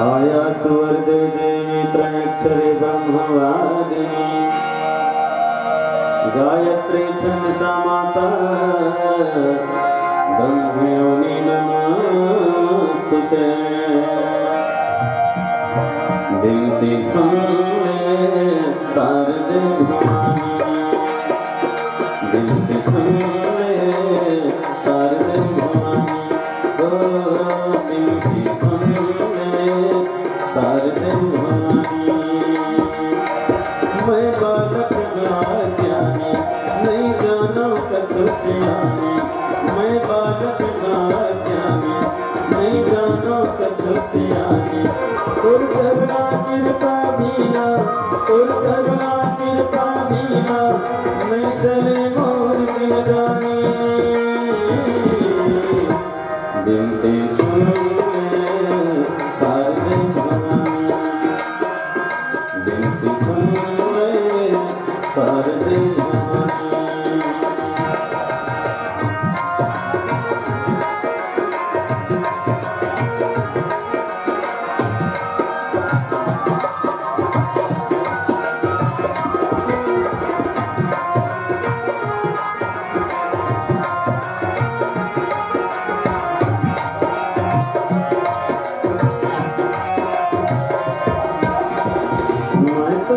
आया तु वरदे देवी त्रयक्षरे ब्रह्मवादिनी गायत्री छंदसा माता ब्रह्मयोनि नमस्तुते। बिनती सुन ले शारदे भवानी, बिनती सुन ले शारदे भवानी, बिनती सुन ले शारदे भवानी। मैं बालक ज्ञानी नहीं जानो कछु सियानी, मैं बालक ज्ञानी नहीं जानो कछु सियानी। तुर करुणा कृपा दीना, तुर करुणा कृपा दीना, नहीं चले मोर जिंदगानी। बिनती सुन ले शारदे भवानी, बिनती सुन ले शारदे भवानी।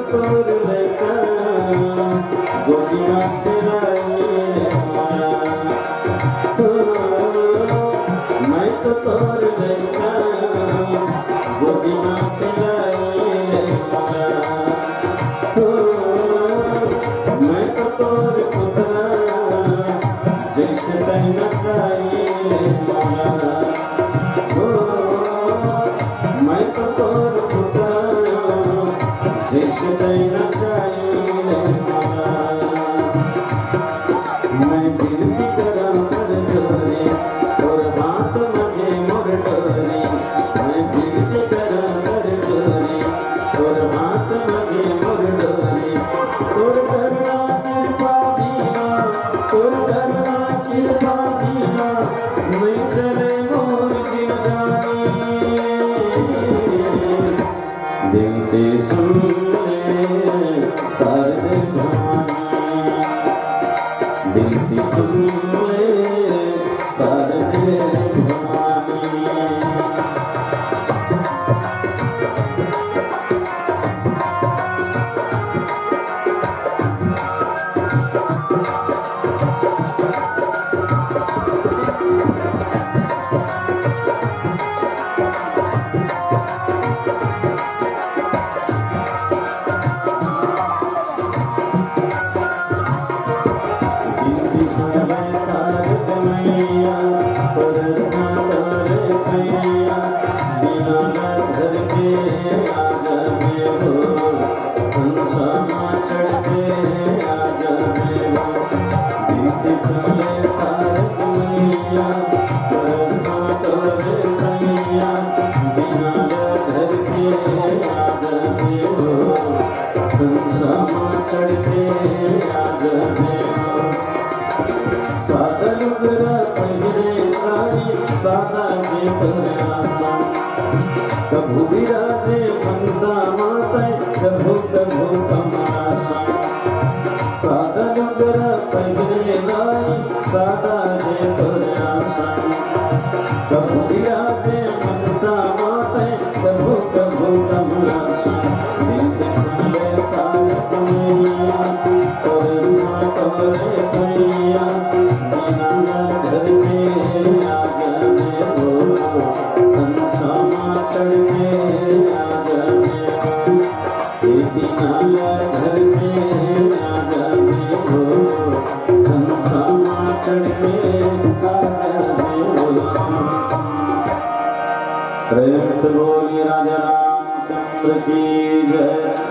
तोर लेका गोदिया तेराए माया, मैं तो तोर लेका गोदिया तेराए माया। मैं तो तोर पुत्रा जैसे तैना चाहिए माया। मैं तो तोर पुत्रा जैसे तैना चाहिए माया। मैं विनती करा कर जोरे और बात मगे मोर डोरे, मैं विनती करा कर जोरे और बात मगे मोर डोरे। तोर करुणा कृपा दीना, तोर करुणा कृपा दीना, नहीं चले मोर जिंदगानी। बिनती सुन ले शारदे भवानी, बिनती सुन ले शारदे भवानी। कभू विराजे मनसा माता, कभू कभू कमलासा। सादा डुंगरा पहरे लाई, सादा जे तोरे आशा। कभू विराजे मनसा माता, कभू कभू कमलासा। बिनती सुन ले शारदे मैया, तोरे माँ तोरे भैया, दीना घर के आगने हो, चढ़ के आगने हो। दीना घर के आगने हो, घनश्यामा चढ़ के आगने हो। प्रेम से बोलिए राजा रामचंद्र की जय।